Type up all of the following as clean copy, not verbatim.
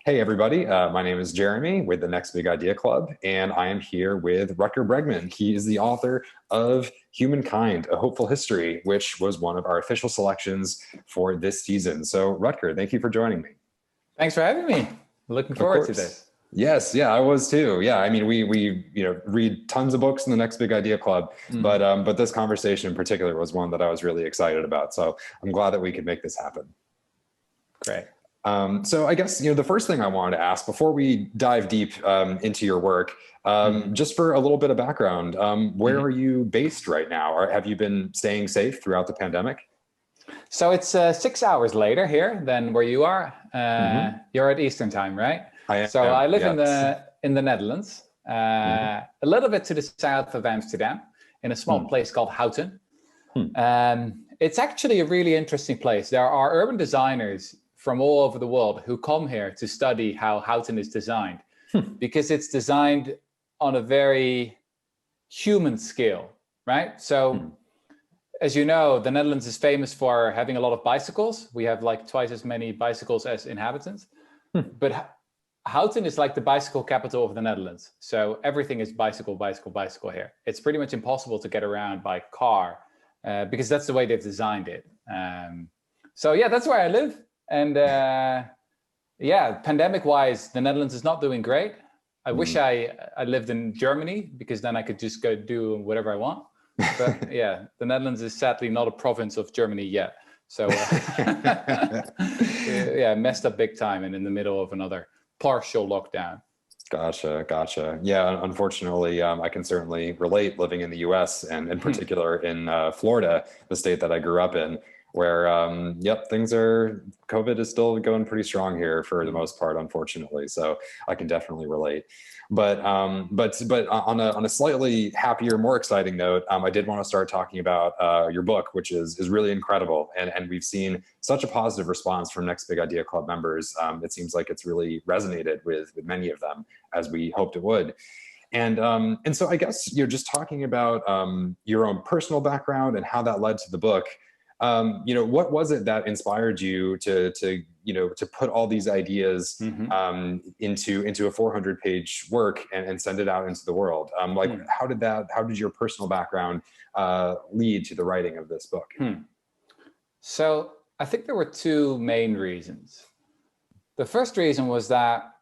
Hey, everybody. My name is Jeremy with the Next Big Idea Club, and I am here with Rutger Bregman. He is the author of Humankind, A Hopeful History, which was one of our official selections for this season. So, Rutger, thank you for joining me. Thanks for having me. Looking forward to this. Yes, yeah, I was too. Yeah, I mean, we read tons of books in the Next Big Idea Club, but this conversation in particular was one that I was really excited about. So I'm glad that we could make this happen. Great. So I guess, the first thing I wanted to ask before we dive deep into your work, just for a little bit of background, where are you based right now? Or have you been staying safe throughout the pandemic? So it's 6 hours later here than where you are. You're at Eastern time, right? I am. So I live Yes. in the Netherlands, a little bit to the south of Amsterdam, in a small place called Houten. It's actually a really interesting place. There are urban designers from all over the world who come here to study how Houten is designed, because it's designed on a very human scale, right? So, as you know, the Netherlands is famous for having a lot of bicycles. We have like twice as many bicycles as inhabitants. But Houten is like the bicycle capital of the Netherlands. So everything is bicycle, bicycle, bicycle here. It's pretty much impossible to get around by car because that's the way they've designed it. So yeah, that's where I live. And yeah, pandemic-wise, the Netherlands is not doing great. I wish I lived in Germany, because then I could just go do whatever I want. But yeah, the Netherlands is sadly not a province of Germany yet. So yeah, messed up big time and in the middle of another partial lockdown. Gotcha. Yeah, unfortunately, I can certainly relate living in the US and in particular in Florida, the state that I grew up in, where, COVID is still going pretty strong here for the most part, unfortunately. So I can definitely relate. But on a slightly happier, more exciting note, I did want to start talking about your book, which is really incredible. And we've seen such a positive response from Next Big Idea Club members. It seems like it's really resonated with many of them, as we hoped it would. And so I guess you're just talking about your own personal background and how that led to the book. What was it that inspired you to put all these ideas into a 400-page work and send it out into the world? How did your personal background lead to the writing of this book? So I think there were two main reasons. The first reason was that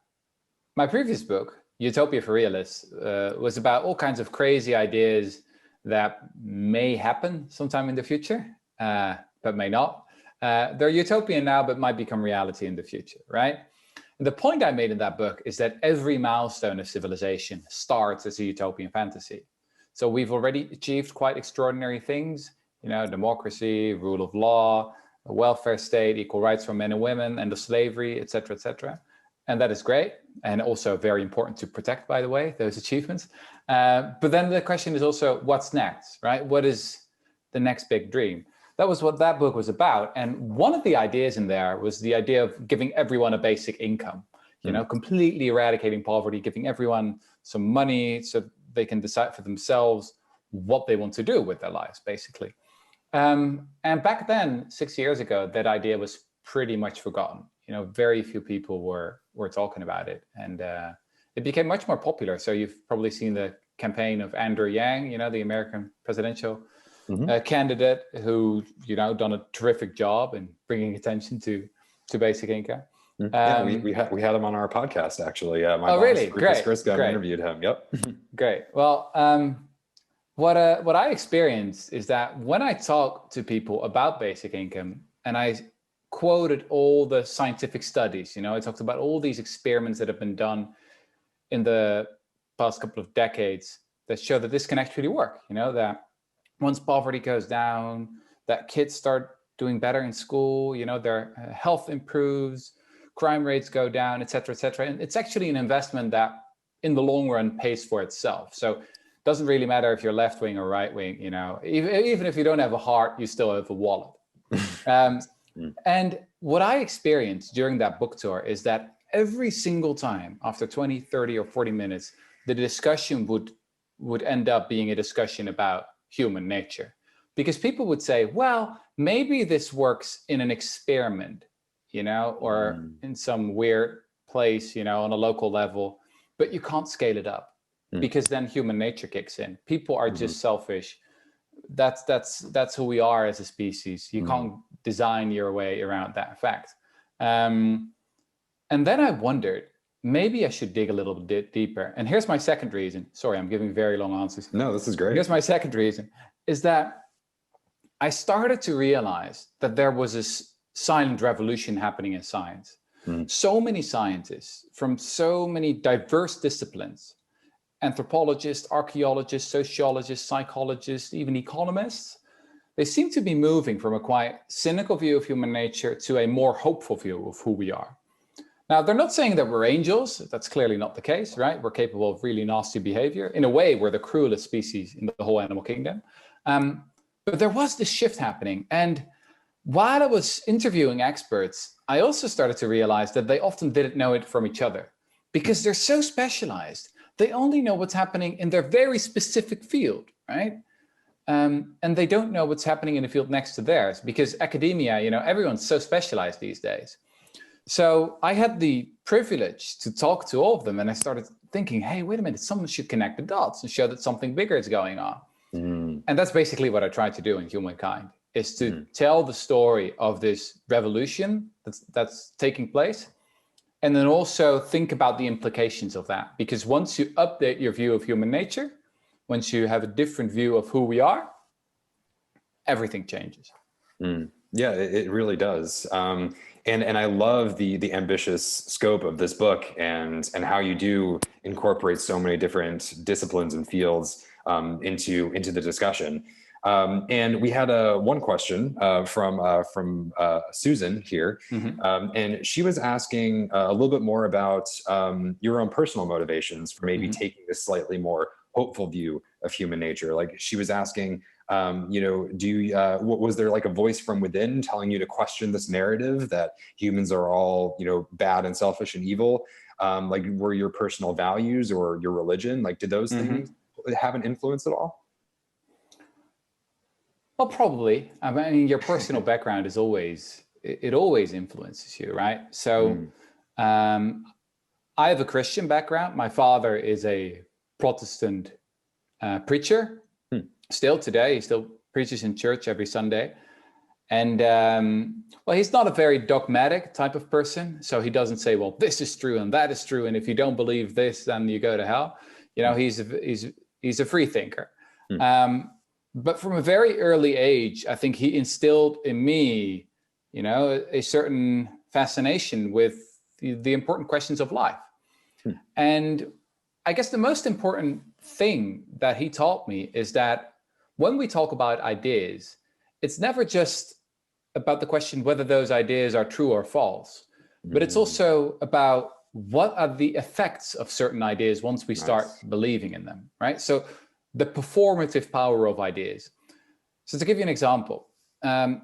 my previous book, Utopia for Realists, was about all kinds of crazy ideas that may happen sometime in the future. But may not. They're utopian now, but might become reality in the future, right? And the point I made in that book is that every milestone of civilization starts as a utopian fantasy. So we've already achieved quite extraordinary things, democracy, rule of law, a welfare state, equal rights for men and women, end of slavery, et cetera, et cetera. And that is great. And also very important to protect, by the way, those achievements. But then the question is also, what's next, right? What is the next big dream? That was what that book was about. And one of the ideas in there was the idea of giving everyone a basic income, completely eradicating poverty, giving everyone some money so they can decide for themselves what they want to do with their lives, basically. And back then, 6 years ago, that idea was pretty much forgotten. Very few people were talking about it. And it became much more popular. So you've probably seen the campaign of Andrew Yang, the American presidential candidate who, done a terrific job in bringing attention to basic income. Yeah, we had him on our podcast, actually. My boss, really? Great. Chris interviewed him. Yep. Great. Well, what I experienced is that when I talk to people about basic income, and I quoted all the scientific studies, I talked about all these experiments that have been done in the past couple of decades that show that this can actually work, that once poverty goes down, that kids start doing better in school, their health improves, crime rates go down, et cetera, et cetera. And it's actually an investment that in the long run pays for itself. So it doesn't really matter if you're left wing or right wing, even if you don't have a heart, you still have a wallet. And what I experienced during that book tour is that every single time after 20, 30 or 40 minutes, the discussion would end up being a discussion about human nature, because people would say, well, maybe this works in an experiment, or in some weird place, on a local level, but you can't scale it up because then human nature kicks in. People are just selfish. That's who we are as a species. You can't design your way around that fact. And then I wondered, maybe I should dig a little bit deeper. And here's my second reason. Sorry, I'm giving very long answers. No, this is great. Here's my second reason, is that I started to realize that there was this silent revolution happening in science. So many scientists from so many diverse disciplines, anthropologists, archaeologists, sociologists, psychologists, even economists, they seem to be moving from a quite cynical view of human nature to a more hopeful view of who we are. Now, they're not saying that we're angels. That's clearly not the case, right? We're capable of really nasty behavior. In a way, we're the cruelest species in the whole animal kingdom. But there was this shift happening. And while I was interviewing experts, I also started to realize that they often didn't know it from each other because they're so specialized. They only know what's happening in their very specific field, right? And they don't know what's happening in the field next to theirs because academia, everyone's so specialized these days. So I had the privilege to talk to all of them, and I started thinking, hey, wait a minute, someone should connect the dots and show that something bigger is going on. And that's basically what I tried to do in Humankind, is to tell the story of this revolution that's taking place, and then also think about the implications of that. Because once you update your view of human nature, once you have a different view of who we are, everything changes. Yeah, it really does. And I love the ambitious scope of this book and how you do incorporate so many different disciplines and fields into the discussion. And we had one question from Susan here, and she was asking a little bit more about your own personal motivations for maybe taking this slightly more hopeful view of human nature. Like, she was asking, was there like a voice from within telling you to question this narrative that humans are all, bad and selfish and evil? Like, were your personal values or your religion, like, did those things have an influence at all? Well, probably. I mean, your personal background is always influences you, right? So I have a Christian background. My father is a Protestant preacher. Still today, he still preaches in church every Sunday. And well, he's not a very dogmatic type of person. So he doesn't say, well, this is true and that is true, and if you don't believe this, then you go to hell. He's a free thinker. But from a very early age, I think he instilled in me, a certain fascination with the important questions of life. And I guess the most important thing that he taught me is that when we talk about ideas, it's never just about the question whether those ideas are true or false, but it's also about what are the effects of certain ideas once we start believing in them, right? So the performative power of ideas. So to give you an example, a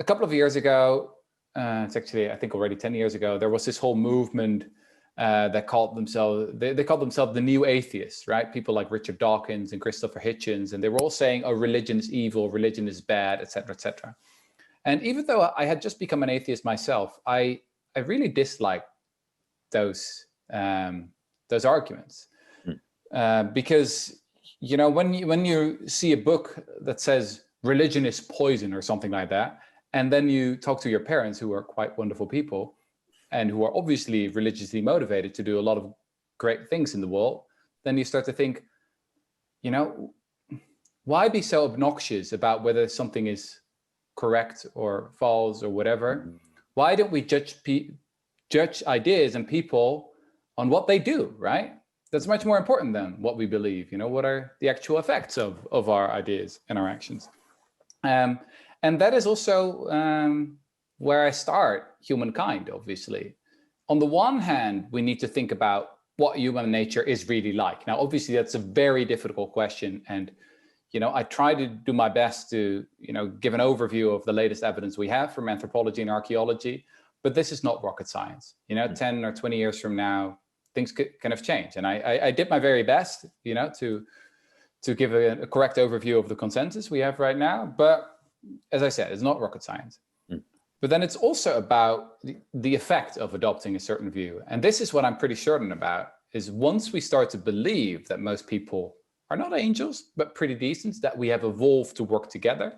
couple of years ago, it's actually, I think already 10 years ago, there was this whole movement that called themselves, they called themselves the new atheists, right? People like Richard Dawkins and Christopher Hitchens, and they were all saying, oh, religion is evil, religion is bad, et cetera, et cetera. And even though I had just become an atheist myself, I really disliked those arguments because, when you see a book that says religion is poison or something like that, and then you talk to your parents, who are quite wonderful people, and who are obviously religiously motivated to do a lot of great things in the world, then you start to think, why be so obnoxious about whether something is correct or false or whatever? Why don't we judge ideas and people on what they do, right? That's much more important than what we believe. What are the actual effects of our ideas and our actions? And that is also where I start Humankind, obviously. On the one hand, we need to think about what human nature is really like. Now, obviously, that's a very difficult question. And, I try to do my best to, give an overview of the latest evidence we have from anthropology and archaeology. But this is not rocket science. 10 or 20 years from now, things can have changed. And I did my very best, to give a correct overview of the consensus we have right now. But as I said, it's not rocket science. But then it's also about the effect of adopting a certain view. And this is what I'm pretty certain about, is once we start to believe that most people are not angels, but pretty decent, that we have evolved to work together,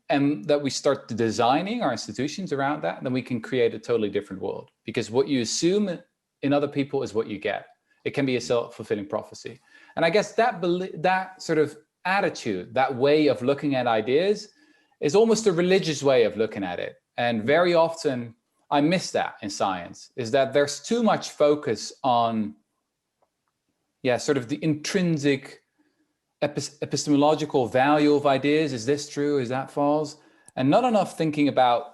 and that we start designing our institutions around that, then we can create a totally different world. Because what you assume in other people is what you get. It can be a self-fulfilling prophecy. And I guess that sort of attitude, that way of looking at ideas, is almost a religious way of looking at it. And very often I miss that in science, is that there's too much focus on, sort of the intrinsic epistemological value of ideas. Is this true? Is that false? And not enough thinking about,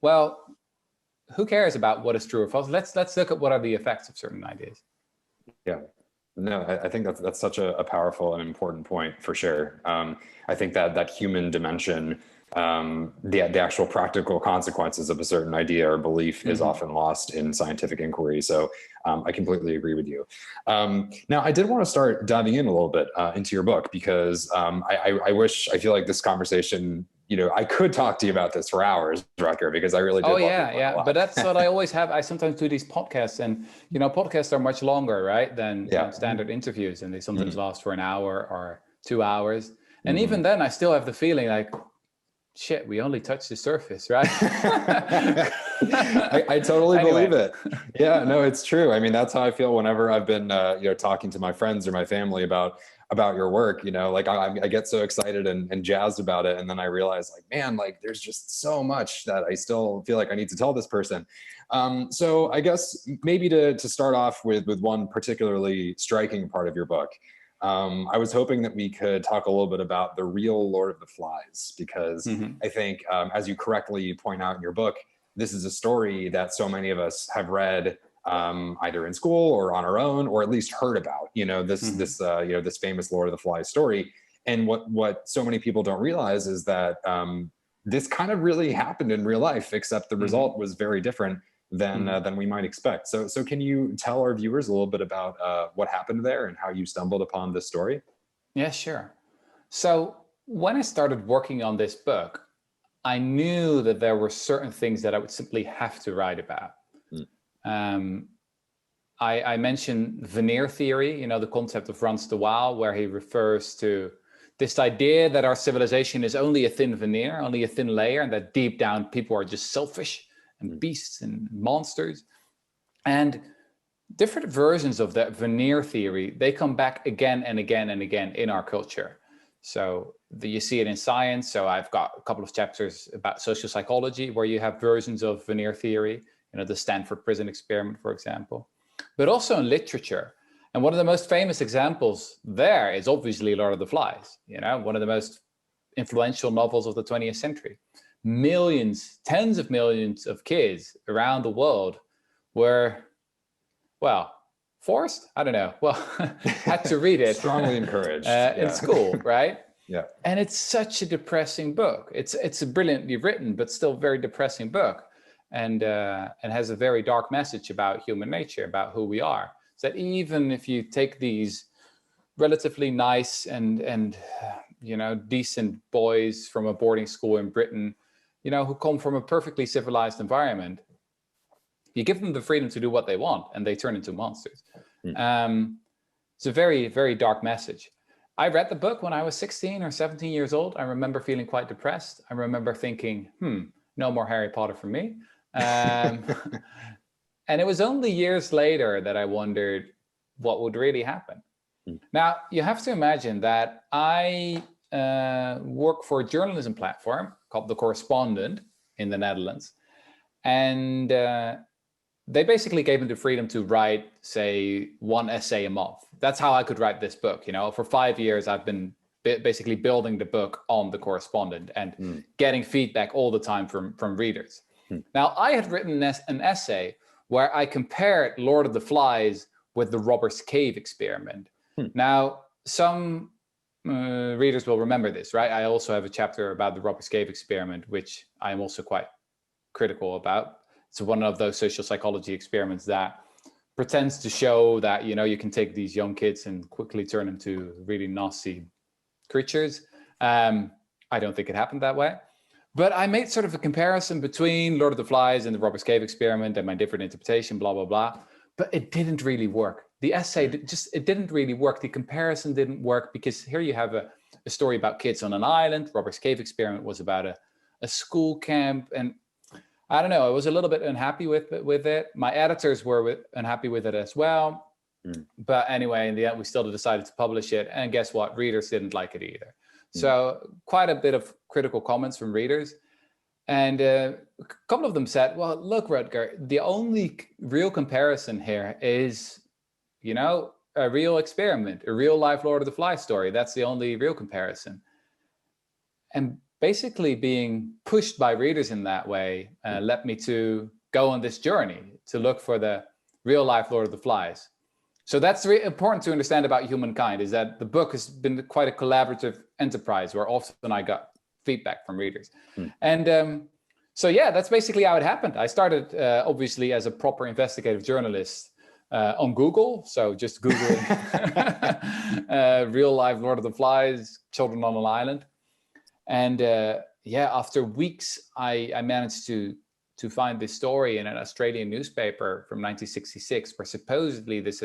well, who cares about what is true or false? Let's look at what are the effects of certain ideas. Yeah. No, I think that's such a powerful and important point for sure. I think that human dimension, the actual practical consequences of a certain idea or belief is often lost in scientific inquiry. So I completely agree with you. Now, I did want to start diving in a little bit into your book, because I feel like this conversation, I could talk to you about this for hours, Rutger, because I really do. Oh, yeah. But that's what I always have. I sometimes do these podcasts, and, podcasts are much longer, right, than standard interviews. And they sometimes last for an hour or 2 hours. And even then, I still have the feeling like, shit, we only touched the surface, right? I totally believe it. Yeah, no, it's true. I mean, that's how I feel whenever I've been, talking to my friends or my family about your work. Like I get so excited and jazzed about it, and then I realize, like, man, like there's just so much that I still feel like I need to tell this person. So I guess maybe to start off with one particularly striking part of your book. I was hoping that we could talk a little bit about the real Lord of the Flies, because I think, as you correctly point out in your book, this is a story that so many of us have read either in school or on our own, or at least heard about. This famous Lord of the Flies story. And what so many people don't realize is that this kind of really happened in real life, except the result was very different than we might expect. So can you tell our viewers a little bit about what happened there and how you stumbled upon this story? Yeah, sure. So when I started working on this book, I knew that there were certain things that I would simply have to write about. I mentioned veneer theory, the concept of Frans de Waal, where he refers to this idea that our civilization is only a thin veneer, only a thin layer, and that deep down people are just selfish and beasts and monsters. And different versions of that veneer theory, they come back again and again and again in our culture. So you see it in science. So I've got a couple of chapters about social psychology where you have versions of veneer theory, the Stanford prison experiment, for example, but also in literature. And one of the most famous examples there is obviously Lord of the Flies, one of the most influential novels of the 20th century. Millions, tens of millions of kids around the world were, forced? I don't know. Had to read it. Strongly encouraged. In school, right? Yeah. And it's such a depressing book. It's a brilliantly written, but still very depressing book. And has a very dark message about human nature, about who we are. So that even if you take these relatively nice and decent boys from a boarding school in Britain, who come from a perfectly civilized environment, you give them the freedom to do what they want, and they turn into monsters. It's a very, very dark message. I read the book when I was 16 or 17 years old. I remember feeling quite depressed. I remember thinking, no more Harry Potter for me. And it was only years later that I wondered what would really happen. Now, you have to imagine that I work for a journalism platform called The Correspondent in the Netherlands. And they basically gave me the freedom to write, say, one essay a month. That's how I could write this book. For 5 years, I've been basically building the book on The Correspondent and getting feedback all the time from readers. Now, I had written an essay where I compared Lord of the Flies with the Robbers Cave experiment. Now, some readers will remember this, right? I also have a chapter about the Robbers Cave experiment, which I'm also quite critical about. It's one of those social psychology experiments that pretends to show that, you can take these young kids and quickly turn them to really nasty creatures. I don't think it happened that way. But I made sort of a comparison between Lord of the Flies and the Robbers Cave experiment and my different interpretation, blah, blah, blah. But it didn't really work. The essay, it didn't really work. The comparison didn't work because here you have a story about kids on an island. Robbers Cave experiment was about a school camp. And I don't know, I was a little bit unhappy with it. My editors were unhappy with it as well. But anyway, in the end, we still decided to publish it. And guess what? Readers didn't like it either. So quite a bit of critical comments from readers. And a couple of them said, well, look, Rutger, the only real comparison here is, you know, a real experiment, a real life Lord of the Flies story. That's the only real comparison. And basically being pushed by readers in that way led me to go on this journey to look for the real life Lord of the Flies. So that's really important to understand about humankind, is that the book has been quite a collaborative enterprise where often I got feedback from readers. And so, yeah, that's basically how it happened. I started obviously as a proper investigative journalist on Google. So just Google real life Lord of the Flies, children on an island. And yeah, after weeks, I managed to find this story in an Australian newspaper from 1966, where supposedly this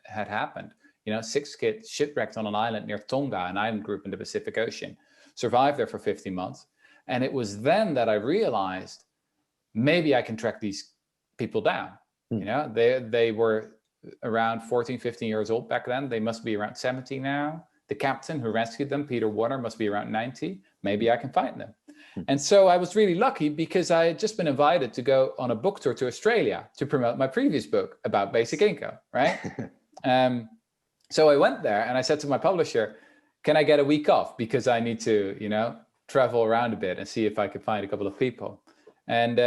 had happened. You know, 6 kids shipwrecked on an island near Tonga, an island group in the Pacific Ocean, survived there for 15 months. And it was then that I realized maybe I can track these people down. You know, they were around 14, 15 years old back then. They must be around 70 now. The captain who rescued them, Peter Warner, must be around 90. Maybe I can find them. And so I was really lucky because I had just been invited to go on a book tour to Australia to promote my previous book about basic income, right? So I went there and I said to my publisher, can I get a week off? Because I need to, you know, travel around a bit and see if I could find a couple of people. And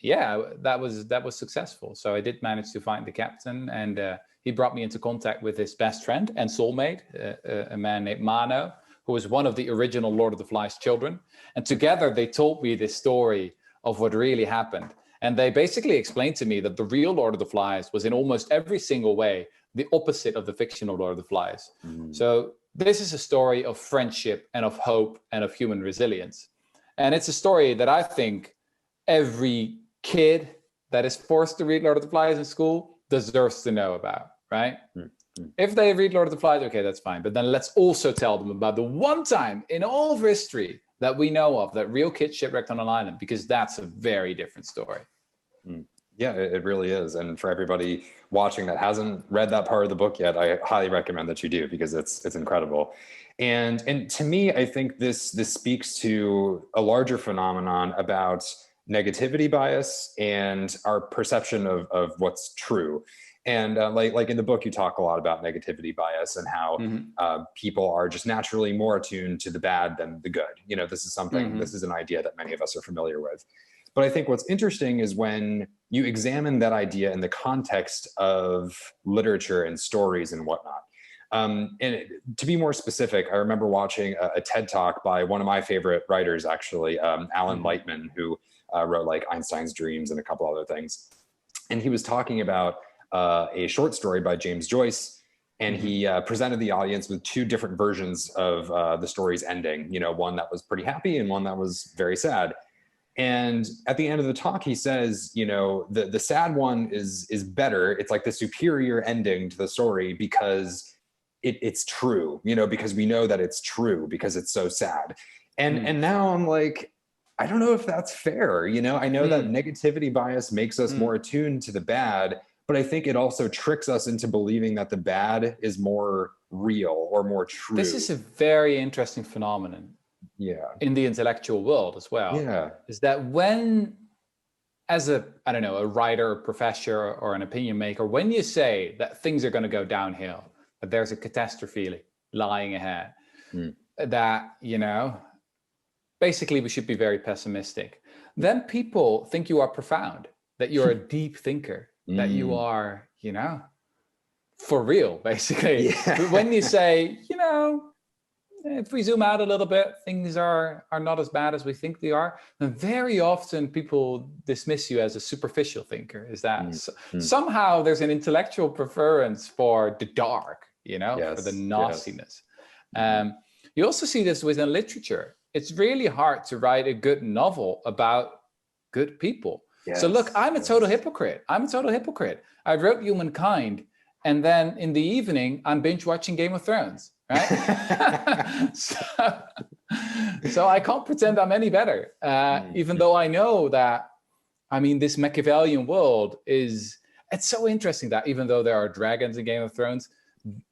yeah, that was successful. So I did manage to find the captain, and he brought me into contact with his best friend and soulmate, a man named Mano, who was one of the original Lord of the Flies children. And together they told me this story of what really happened. And they basically explained to me that the real Lord of the Flies was in almost every single way the opposite of the fictional Lord of the Flies. So this is a story of friendship and of hope and of human resilience. And it's a story that I think every kid that is forced to read Lord of the Flies in school deserves to know about, right? If they read Lord of the Flies, okay, that's fine. But then let's also tell them about the one time in all of history that we know of that real kids shipwrecked on an island, because that's a very different story. Yeah, it really is. And for everybody watching that hasn't read that part of the book yet, I highly recommend that you do, because it's incredible. And to me, I think this speaks to a larger phenomenon about negativity bias and our perception of what's true. And like in the book, you talk a lot about negativity bias and how people are just naturally more attuned to the bad than the good. You know, this is something, this is an idea that many of us are familiar with. But I think what's interesting is when you examine that idea in the context of literature and stories and whatnot. To be more specific, I remember watching a TED Talk by one of my favorite writers, actually, Alan Lightman, who wrote like Einstein's Dreams and a couple other things. And he was talking about a short story by James Joyce, and he presented the audience with 2 different versions of the story's ending. You know, one that was pretty happy and one that was very sad. And at the end of the talk, he says, you know, the sad one is better. It's like the superior ending to the story because it's true, you know, because we know that it's true because it's so sad. And now I'm like, I don't know if that's fair. You know, I know that negativity bias makes us more attuned to the bad, but I think it also tricks us into believing that the bad is more real or more true. This is a very interesting phenomenon. Yeah. In the intellectual world as well. Yeah. Is that when, as a writer, a professor, or an opinion maker, when you say that things are going to go downhill, that there's a catastrophe lying ahead, that, you know, basically we should be very pessimistic, then people think you are profound, that you're a deep thinker, that you are, you know, for real, basically. Yeah. But when you say, you know, if we zoom out a little bit, things are not as bad as we think they are, then very often people dismiss you as a superficial thinker. Is that somehow there's an intellectual preference for the dark, you know, for the nastiness. You also see this within literature. it's really hard to write a good novel about good people. Yes, so look, I'm a total hypocrite. I wrote Humankind, and then in the evening, I'm binge watching Game of Thrones, right? so I can't pretend I'm any better, even though I know that, I mean, this Machiavellian world it's so interesting that even though there are dragons in Game of Thrones,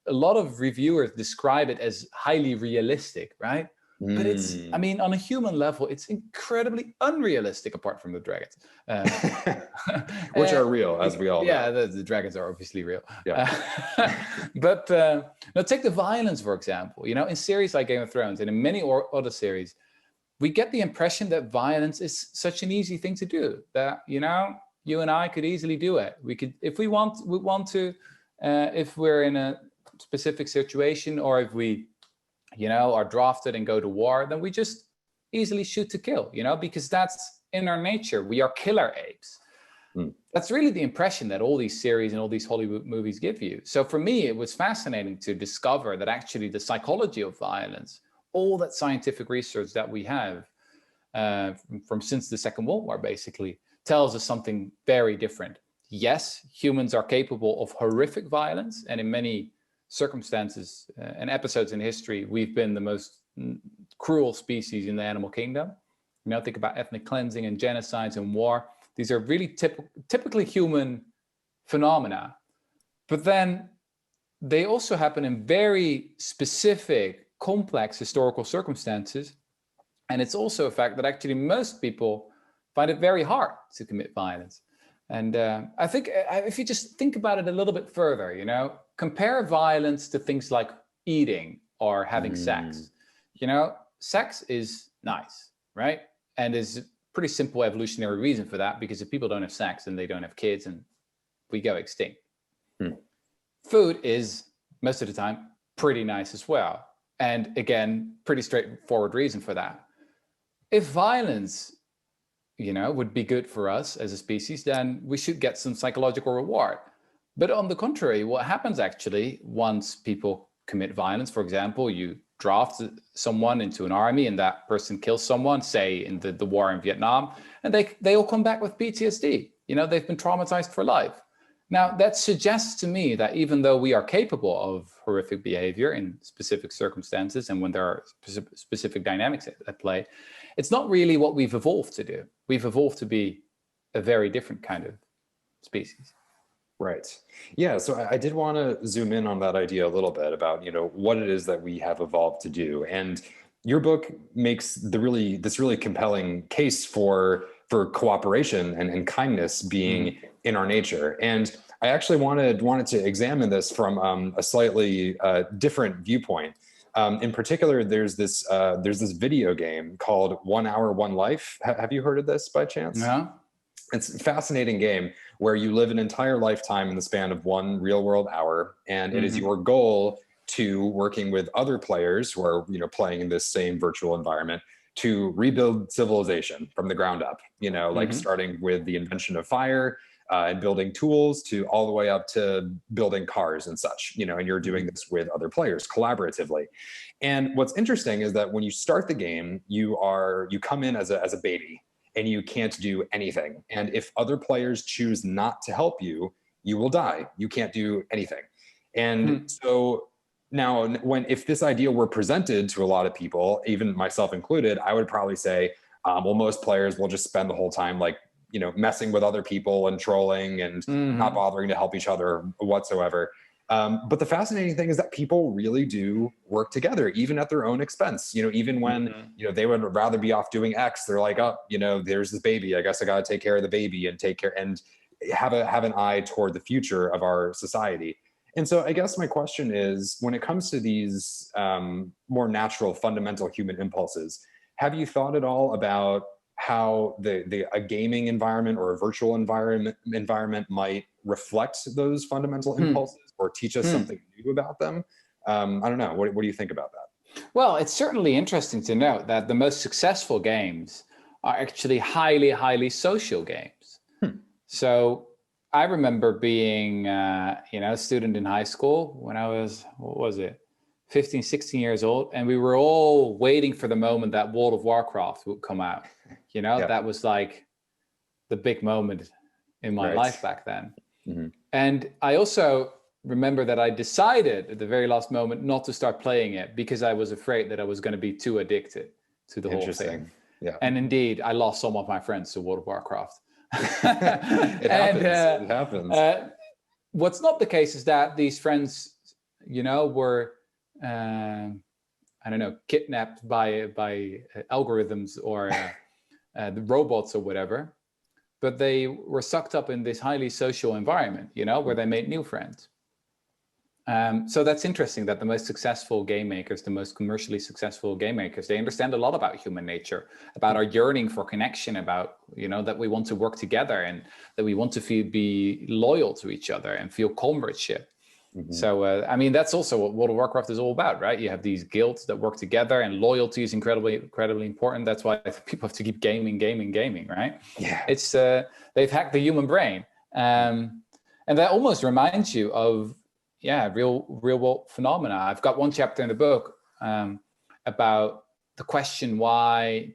a lot of reviewers describe it as highly realistic, right? But it's, I mean, on a human level, it's incredibly unrealistic apart from the dragons. Which are real, as we all know. Yeah, the dragons are obviously real. Yeah. But now take the violence, for example. You know, in series like Game of Thrones and in many other series, we get the impression that violence is such an easy thing to do, that, you know, you and I could easily do it. We could, if we want to, if we're in a specific situation, or if we, you know, are drafted and go to war, then we just easily shoot to kill, you know, because that's in our nature. We are killer apes. That's really the impression that all these series and all these Hollywood movies give you. So for me, it was fascinating to discover that actually the psychology of violence, all that scientific research that we have from since the Second World War, basically tells us something very different. Yes, humans are capable of horrific violence, and in many circumstances and episodes in history, we've been the most cruel species in the animal kingdom. You know, think about ethnic cleansing and genocides and war. These are really typically human phenomena. But then they also happen in very specific, complex historical circumstances. And it's also a fact that actually most people find it very hard to commit violence. And I think if you just think about it a little bit further, you know, compare violence to things like eating or having sex. You know, sex is nice, right? And there's a pretty simple evolutionary reason for that, because if people don't have sex, then they don't have kids and we go extinct. Food is, most of the time, pretty nice as well. And again, pretty straightforward reason for that. If violence, you know, would be good for us as a species, then we should get some psychological reward. But on the contrary, what happens actually once people commit violence, for example, you draft someone into an army and that person kills someone, say in the war in Vietnam, and they all come back with PTSD. You know, they've been traumatized for life. Now, that suggests to me that even though we are capable of horrific behavior in specific circumstances and when there are specific dynamics at play, it's not really what we've evolved to do. We've evolved to be a very different kind of species. Right. Yeah. So I did want to zoom in on that idea a little bit about, you know, what it is that we have evolved to do. And your book makes this really compelling case for cooperation and kindness being in our nature. And I actually wanted to examine this from a slightly different viewpoint. In particular, there's this video game called 1 Hour, 1 Life. Have you heard of this by chance? No. It's a fascinating game where you live an entire lifetime in the span of one real world hour. And it is your goal to, working with other players who are, you know, playing in this same virtual environment, to rebuild civilization from the ground up, you know, like starting with the invention of fire and building tools to all the way up to building cars and such, you know, and you're doing this with other players collaboratively. And what's interesting is that when you start the game, you come in as a baby and you can't do anything. And if other players choose not to help you, you will die. You can't do anything. And so now, if this idea were presented to a lot of people, even myself included, I would probably say, well, most players will just spend the whole time, like, you know, messing with other people and trolling and not bothering to help each other whatsoever. But the fascinating thing is that people really do work together, even at their own expense. You know, even when, you know, they would rather be off doing X, they're like, oh, you know, there's this baby. I guess I got to take care of the baby and have an eye toward the future of our society. And so I guess my question is, when it comes to these more natural, fundamental human impulses, have you thought at all about how a gaming environment or a virtual environment might reflect those fundamental impulses or teach us something new about them? I don't know. What do you think about that? Well, it's certainly interesting to note that the most successful games are actually highly, highly social games. So I remember being, you know, a student in high school when I was, what was it? 15, 16 years old, and we were all waiting for the moment that World of Warcraft would come out. You know, Yeah. that was like the big moment in my Right. life back then. Mm-hmm. And I also remember that I decided at the very last moment not to start playing it because I was afraid that I was going to be too addicted to the whole thing. Yeah. And indeed, I lost some of my friends to World of Warcraft. It happens. It happens. What's not the case is that these friends, you know, were, I don't know, kidnapped by algorithms or the robots or whatever, but they were sucked up in this highly social environment, you know, where they made new friends. So that's interesting that the most successful game makers, the most commercially successful game makers, they understand a lot about human nature, about our yearning for connection, about, you know, that we want to work together and that we want to be loyal to each other and feel comradeship. Mm-hmm. So, I mean, that's also what World of Warcraft is all about, right? You have these guilds that work together, and loyalty is incredibly important. That's why people have to keep gaming, right? Yeah. It's they've hacked the human brain, and that almost reminds you of real world phenomena. I've got one chapter in the book about the question why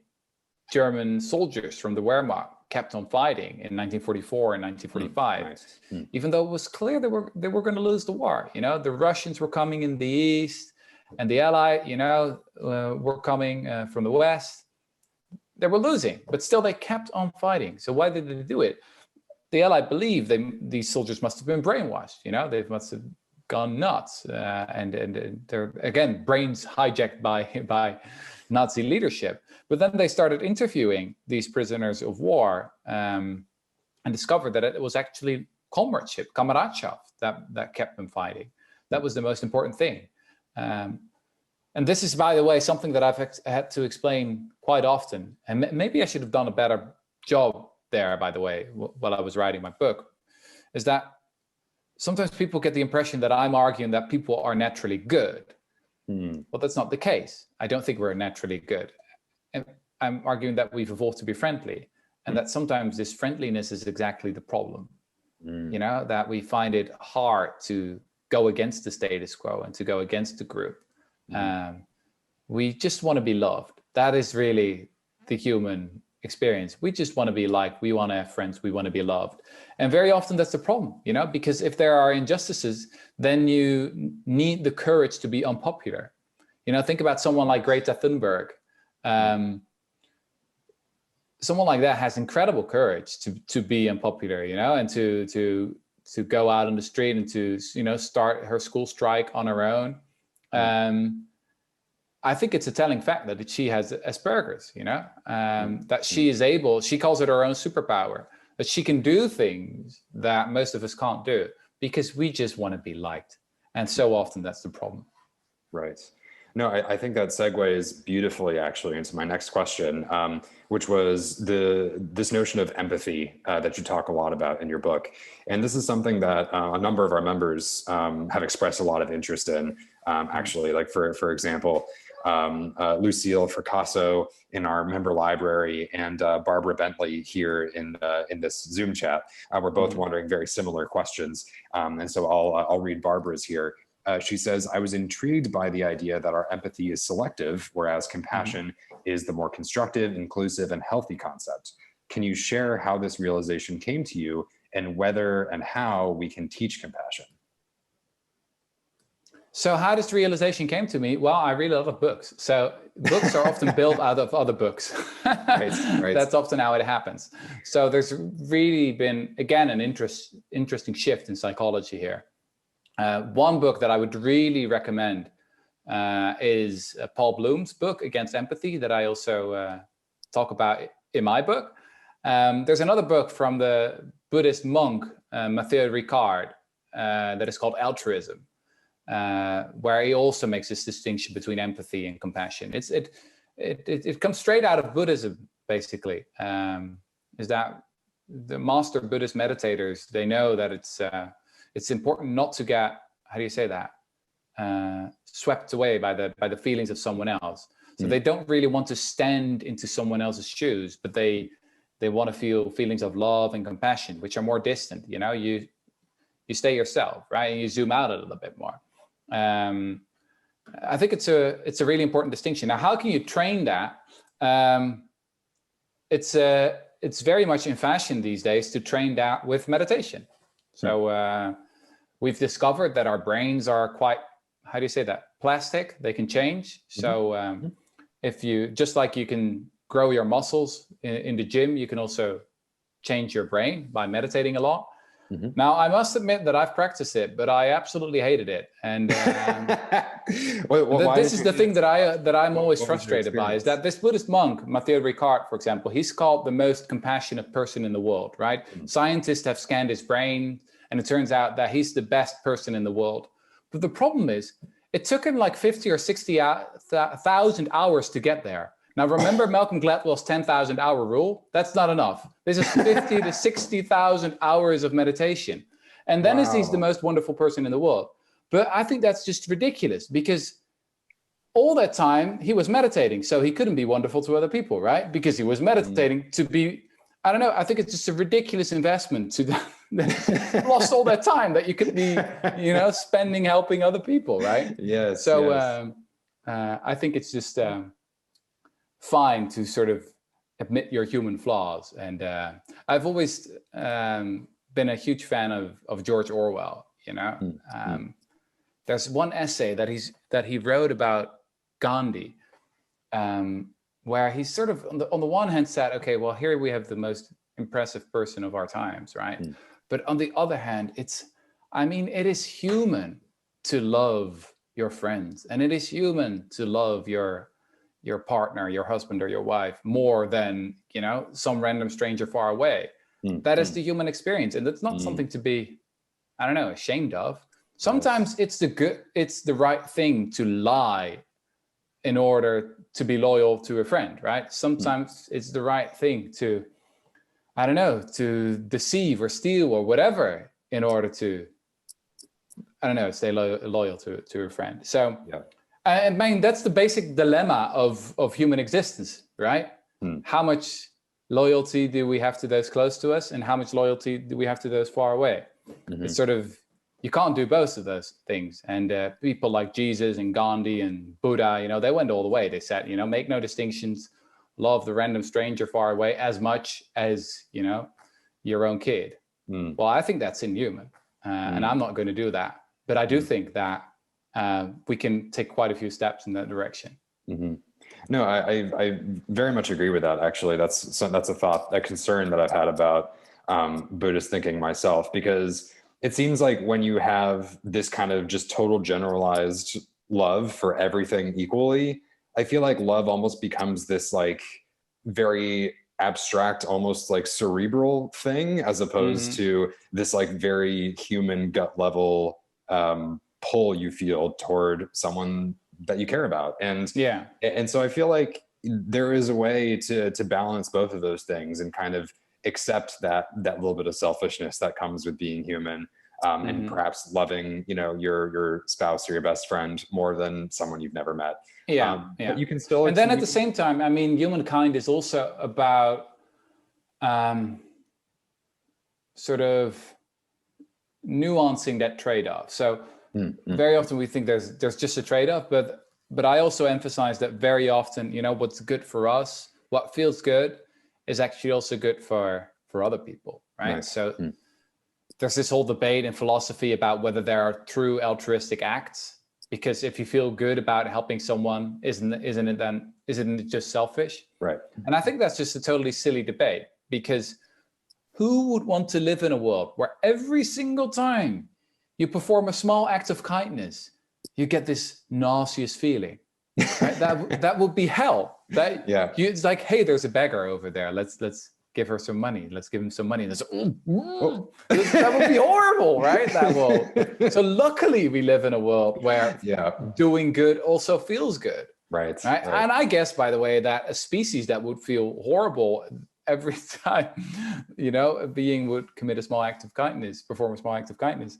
German soldiers from the Wehrmacht kept on fighting in 1944 and 1945, nice. Even though it was clear they were going to lose the war. You know, the Russians were coming in the east, and the Allies, you know, were coming from the west. They were losing, but still they kept on fighting. So why did they do it? The Allies believed these soldiers must have been brainwashed. You know, they must have gone nuts, and they're again brains hijacked by Nazi leadership. But then they started interviewing these prisoners of war and discovered that it was actually comradeschaft that kept them fighting. That was the most important thing. And this is, by the way, something that I've had to explain quite often. And maybe I should have done a better job there, by the way, while I was writing my book, is that sometimes people get the impression that I'm arguing that people are naturally good. Well, that's not the case. I don't think we're naturally good. And I'm arguing that we've evolved to be friendly, and that sometimes this friendliness is exactly the problem. You know, that we find it hard to go against the status quo and to go against the group. We just want to be loved. That is really the human experience. We just want to be liked. We want to have friends. We want to be loved. And very often that's the problem, you know, because if there are injustices, then you need the courage to be unpopular. You know, think about someone like Greta Thunberg. Someone like that has incredible courage to be unpopular, you know, and to go out on the street and to, you know, start her school strike on her own. I think it's a telling fact that she has Asperger's, you know, that she calls it her own superpower, that she can do things that most of us can't do because we just want to be liked. And so often that's the problem. Right. No, I think that segues beautifully actually into my next question, which was this notion of empathy that you talk a lot about in your book. And this is something that a number of our members have expressed a lot of interest in, actually. Like for example, Lucille Fracasso in our member library and Barbara Bentley here in this Zoom chat were both wondering very similar questions. And so I'll read Barbara's here. She says, I was intrigued by the idea that our empathy is selective, whereas compassion is the more constructive, inclusive, and healthy concept. Can you share how this realization came to you and whether and how we can teach compassion? So how this realization came to me? Well, I read a lot of books. So books are often built out of other books. Right. That's often how it happens. So there's really been, again, an interesting shift in psychology here. One book that I would really recommend is Paul Bloom's book, Against Empathy, that I also talk about in my book. There's another book from the Buddhist monk, Mathieu Ricard, that is called Altruism, where he also makes this distinction between empathy and compassion. It comes straight out of Buddhism, basically, is that the master Buddhist meditators, they know that it's important not to get, how do you say that, swept away by the feelings of someone else. So they don't really want to stand into someone else's shoes, but they want to feel feelings of love and compassion, which are more distant. You know, you stay yourself, right? And you zoom out a little bit more. I think it's a really important distinction. Now, how can you train that? It's very much in fashion these days to train that with meditation. So we've discovered that our brains are quite, how do you say that? Plastic. They can change. So if you, just like you can grow your muscles in the gym, you can also change your brain by meditating a lot. Now, I must admit that I've practiced it, but I absolutely hated it. And this is the thing that I'm always frustrated by, is that this Buddhist monk, Matteo Ricard, for example, he's called the most compassionate person in the world, right? Scientists have scanned his brain, and it turns out that he's the best person in the world. But the problem is, it took him like 50 or 60,000 hours to get there. Now, remember Malcolm Gladwell's 10,000 hour rule? That's not enough. This is 50 to 60,000 hours of meditation. And then he's the most wonderful person in the world. But I think that's just ridiculous, because all that time he was meditating. So he couldn't be wonderful to other people, right? Because he was meditating to be, I don't know, I think it's just a ridiculous investment to lost all that time that you could be, spending helping other people, right? Yes. So I think it's just fine to sort of admit your human flaws. And I've always been a huge fan of George Orwell. There's one essay that he wrote about Gandhi, where he sort of on the one hand said, okay, well, here we have the most impressive person of our times, right? But on the other hand, it is human to love your friends, and it is human to love your partner, your husband or your wife, more than, some random stranger far away. That is the human experience. And that's not something to be, I don't know, ashamed of. Sometimes it's the right thing to lie in order to be loyal to a friend, right? Sometimes it's the right thing to, I don't know, to deceive or steal or whatever in order to, I don't know, stay loyal to a friend. So, I mean, that's the basic dilemma of human existence, right? How much loyalty do we have to those close to us, and how much loyalty do we have to those far away? It's sort of, you can't do both of those things. And people like Jesus and Gandhi and Buddha, they went all the way. They said, make no distinctions, love the random stranger far away as much as, your own kid. Well, I think that's inhuman, and I'm not going to do that. But I do think that we can take quite a few steps in that direction. No, I very much agree with that. Actually, that's a concern that I've had about Buddhist thinking myself, because it seems like when you have this kind of just total generalized love for everything equally, I feel like love almost becomes this like very abstract, almost like cerebral thing, as opposed to this like very human gut level pull you feel toward someone that you care about. And so I feel like there is a way to balance both of those things and kind of accept that little bit of selfishness that comes with being human, and perhaps loving, your spouse or your best friend more than someone you've never met. But you can still, and then at the same time, I mean, humankind is also about sort of nuancing that trade-off. So very often we think there's just a trade-off, but I also emphasize that very often, what's good for us, what feels good, is actually also good for other people, right? Nice. So there's this whole debate in philosophy about whether there are true altruistic acts, because if you feel good about helping someone, isn't it just selfish? Right. And I think that's just a totally silly debate, because who would want to live in a world where every single time you perform a small act of kindness, you get this nauseous feeling? Right? That would be hell. It's like, hey, there's a beggar over there. Let's give her some money. Let's give him some money. And that would be horrible, right? So luckily we live in a world where doing good also feels good. Right. And I guess, by the way, that a species that would feel horrible every time, a being would commit a small act of kindness, perform a small act of kindness,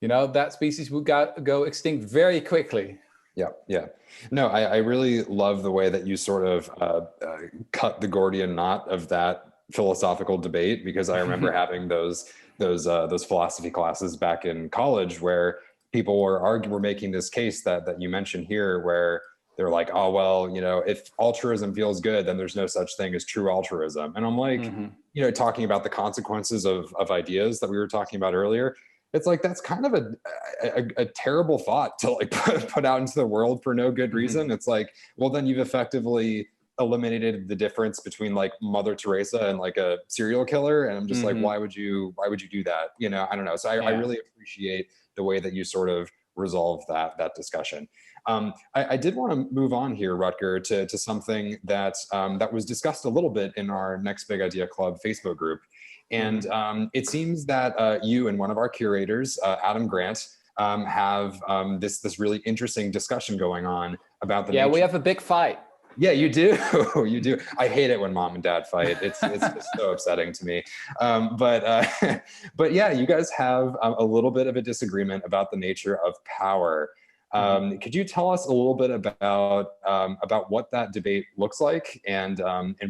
that species would go extinct very quickly. Yeah. No, I really love the way that you sort of cut the Gordian knot of that philosophical debate, because I remember having those philosophy classes back in college where people were making this case that you mentioned here, where they're like, oh, well, you know, if altruism feels good, then there's no such thing as true altruism. And I'm like, you know, talking about the consequences of ideas that we were talking about earlier, it's like, that's kind of a terrible thought to like put out into the world for no good reason. It's like, well, then you've effectively eliminated the difference between like Mother Teresa and like a serial killer. And I'm just like, why would you do that? You know, I don't know. So I really appreciate the way that you sort of resolve that discussion. I did want to move on here, Rutger, to something that that was discussed a little bit in our Next Big Idea Club Facebook group. And it seems that you and one of our curators, Adam Grant, have this really interesting discussion going on about the nature. We have a big fight. Yeah, you do. You do. I hate it when mom and dad fight. It's so upsetting to me. But yeah, you guys have a little bit of a disagreement about the nature of power. Could you tell us a little bit about what that debate looks like, and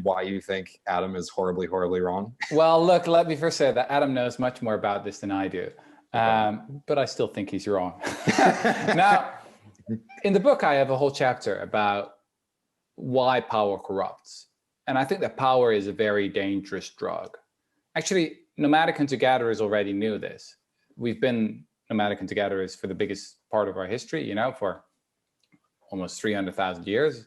why you think Adam is horribly wrong? Well, look, let me first say that Adam knows much more about this than I do, but I still think he's wrong. Now, in the book, I have a whole chapter about why power corrupts. And I think that power is a very dangerous drug. Actually, nomadic hunter-gatherers already knew this. We've been nomadic hunter-gatherers for the biggest part of our history, you know, for almost 300,000 years.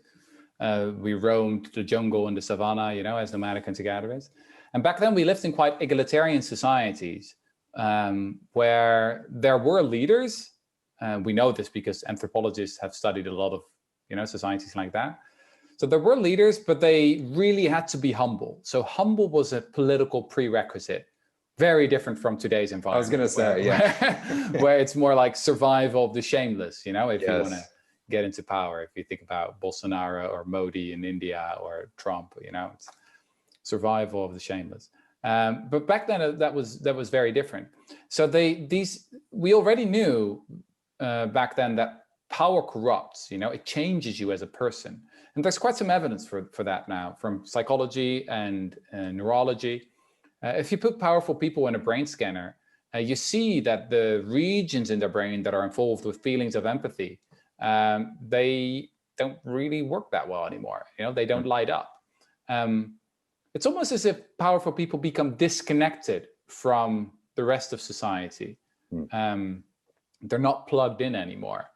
We roamed the jungle and the savannah, you know, as nomadic hunter-gatherers. And back then we lived in quite egalitarian societies where there were leaders. We know this because anthropologists have studied a lot of, you know, societies like that. So there were leaders, but they really had to be humble. So humble was a political prerequisite, very different from today's environment. I was going to say, where it's more like survival of the shameless, you know, if you want to get into power. If you think about Bolsonaro or Modi in India or Trump, you know, it's survival of the shameless. But back then that was very different. So we already knew back then that power corrupts, you know, it changes you as a person. And there's quite some evidence for that now from psychology and neurology. If you put powerful people in a brain scanner, you see that the regions in their brain that are involved with feelings of empathy, they don't really work that well anymore. You know, they don't light up. It's almost as if powerful people become disconnected from the rest of society. They're not plugged in anymore.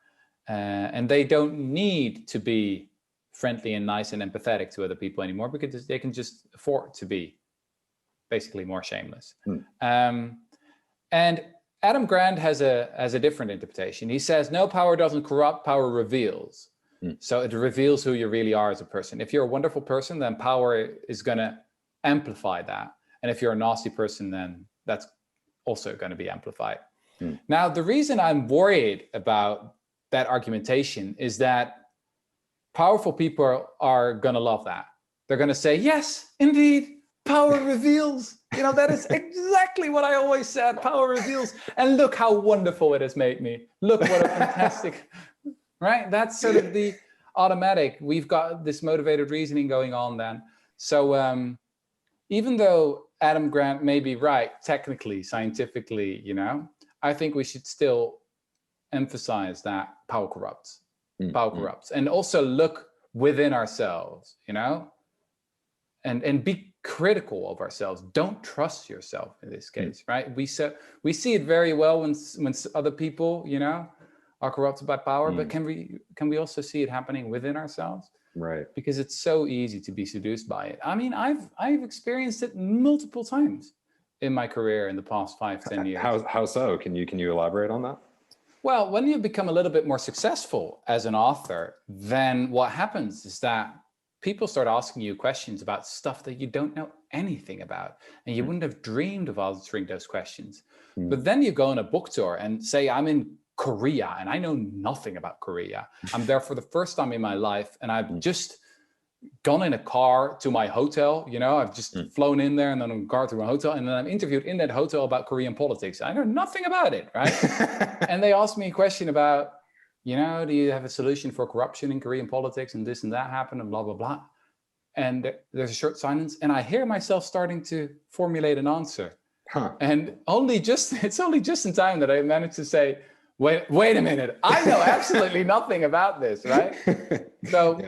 And they don't need to be friendly and nice and empathetic to other people anymore, because they can just afford to be basically more shameless. And Adam Grant has a different interpretation. He says, no, power doesn't corrupt, power reveals. So it reveals who you really are as a person. If you're a wonderful person, then power is going to amplify that. And if you're a nasty person, then that's also going to be amplified. Now, the reason I'm worried about that argumentation is that powerful people are going to love that. They're going to say, yes, indeed, power reveals. You know, that is exactly what I always said, power reveals. And look how wonderful it has made me. Look what a fantastic, right? That's sort of the automatic. We've got this motivated reasoning going on then. So even though Adam Grant may be right, technically, scientifically, you know, I think we should still emphasize that power corrupts. Power corrupts. And also look within ourselves, you know, and be critical of ourselves. Don't trust yourself in this case, right? We see it very well when other people, you know, are corrupted by power, but can we also see it happening within ourselves? Right. Because it's so easy to be seduced by it. I mean, I've experienced it multiple times in my career in the past 5-10 years. How so? Can you elaborate on that? Well, when you become a little bit more successful as an author, then what happens is that people start asking you questions about stuff that you don't know anything about, and you wouldn't have dreamed of answering those questions. But then you go on a book tour and say, I'm in Korea and I know nothing about Korea. I'm there for the first time in my life, and I've just gone in a car to my hotel, you know, I've just flown in there and then in a car to my hotel, and then I'm interviewed in that hotel about Korean politics. I know nothing about it, right? And they asked me a question about, you know, do you have a solution for corruption in Korean politics, and this and that happened and blah, blah, blah. And there's a short silence, and I hear myself starting to formulate an answer. And it's only just in time that I managed to say, Wait a minute. I know absolutely nothing about this, right? So